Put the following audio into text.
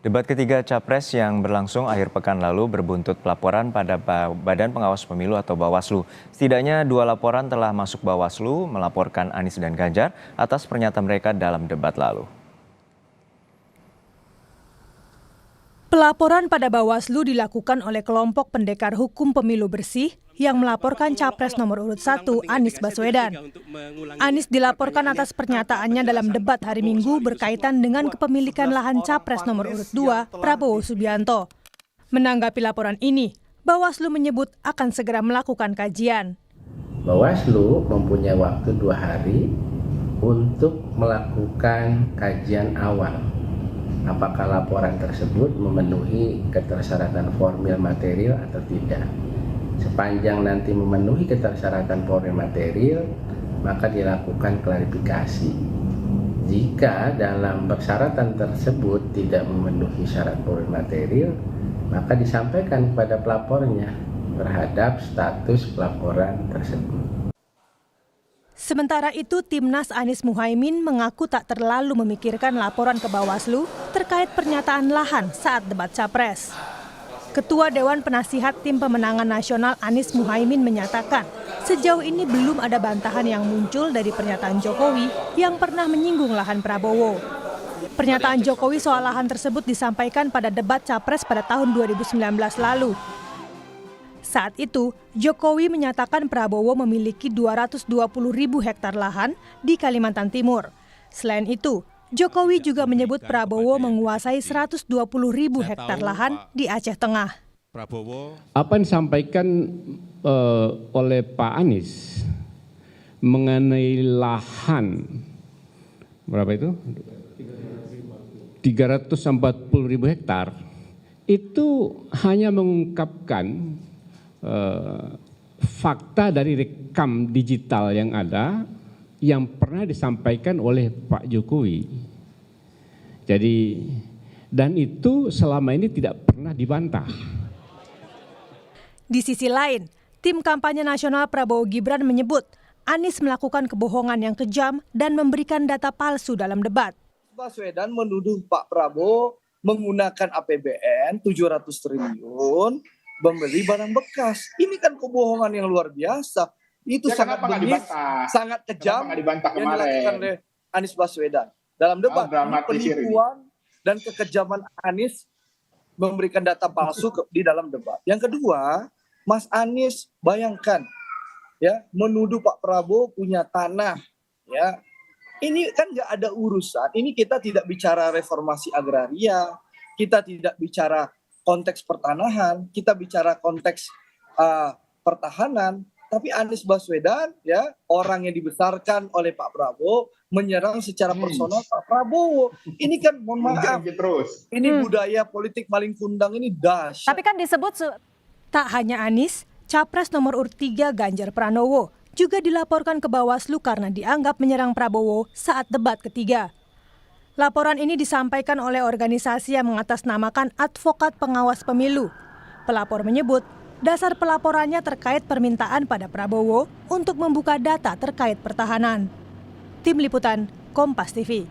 Debat ketiga Capres yang berlangsung akhir pekan lalu berbuntut pelaporan pada Badan Pengawas Pemilu atau Bawaslu. Setidaknya 2 laporan telah masuk Bawaslu melaporkan Anies dan Ganjar atas pernyataan mereka dalam debat lalu. Pelaporan pada Bawaslu dilakukan oleh kelompok pendekar hukum pemilu bersih yang melaporkan Capres nomor urut 1 Anies Baswedan. Anies dilaporkan atas pernyataannya dalam debat hari Minggu berkaitan dengan kepemilikan lahan Capres nomor urut 2 Prabowo Subianto. Menanggapi laporan ini, Bawaslu menyebut akan segera melakukan kajian. Bawaslu mempunyai waktu 2 hari untuk melakukan kajian awal. Apakah laporan tersebut memenuhi ketersyaratan formil material atau tidak. Sepanjang nanti memenuhi ketersyaratan formil material, maka dilakukan klarifikasi. Jika dalam persyaratan tersebut tidak memenuhi syarat formil material, maka disampaikan kepada pelapornya terhadap status pelaporan tersebut. Sementara itu, Timnas Anies Muhaimin mengaku tak terlalu memikirkan laporan ke Bawaslu terkait pernyataan lahan saat debat Capres. Ketua Dewan Penasihat Tim Pemenangan Nasional Anies Muhaimin menyatakan, sejauh ini belum ada bantahan yang muncul dari pernyataan Jokowi yang pernah menyinggung lahan Prabowo. Pernyataan Jokowi soal lahan tersebut disampaikan pada debat Capres pada tahun 2019 lalu. Saat itu, Jokowi menyatakan Prabowo memiliki 220.000 hektar lahan di Kalimantan Timur. Selain itu, Jokowi juga menyebut Prabowo menguasai 120.000 hektar lahan di Aceh Tengah. Apa yang disampaikan oleh Pak Anies mengenai lahan, berapa itu? 340.000 hektar, itu hanya mengungkapkan fakta dari rekam digital yang ada yang pernah disampaikan oleh Pak Jokowi. Jadi, dan itu selama ini tidak pernah dibantah. Di sisi lain, tim kampanye nasional Prabowo Gibran menyebut Anies melakukan kebohongan yang kejam dan memberikan data palsu dalam debat. Baswedan menuduh Pak Prabowo menggunakan APBN 700 triliun membeli barang bekas. Ini kan kebohongan yang luar biasa. Itu ya, sangat bengis, sangat kejam yang dilakukan oleh Anies Baswedan. Dalam debat, penipuan dan kekejaman Anies memberikan data palsu di dalam debat. Yang kedua, Mas Anies bayangkan, ya, menuduh Pak Prabowo punya tanah, ya. Ini kan nggak ada urusan. Ini kita tidak bicara reformasi agraria, kita tidak bicara konteks pertanahan, kita bicara konteks pertahanan, tapi Anies Baswedan, ya, orang yang dibesarkan oleh Pak Prabowo, menyerang secara personal Pak Prabowo. Ini kan, mohon maaf, ini budaya politik maling kundang ini dahsyat. Tapi kan disebut tak hanya Anies, Capres nomor urut 3 Ganjar Pranowo juga dilaporkan ke Bawaslu karena dianggap menyerang Prabowo saat debat ketiga. Laporan ini disampaikan oleh organisasi yang mengatasnamakan Advokat Pengawas Pemilu. Pelapor menyebut dasar pelaporannya terkait permintaan pada Prabowo untuk membuka data terkait pertahanan. Tim Liputan, Kompas TV.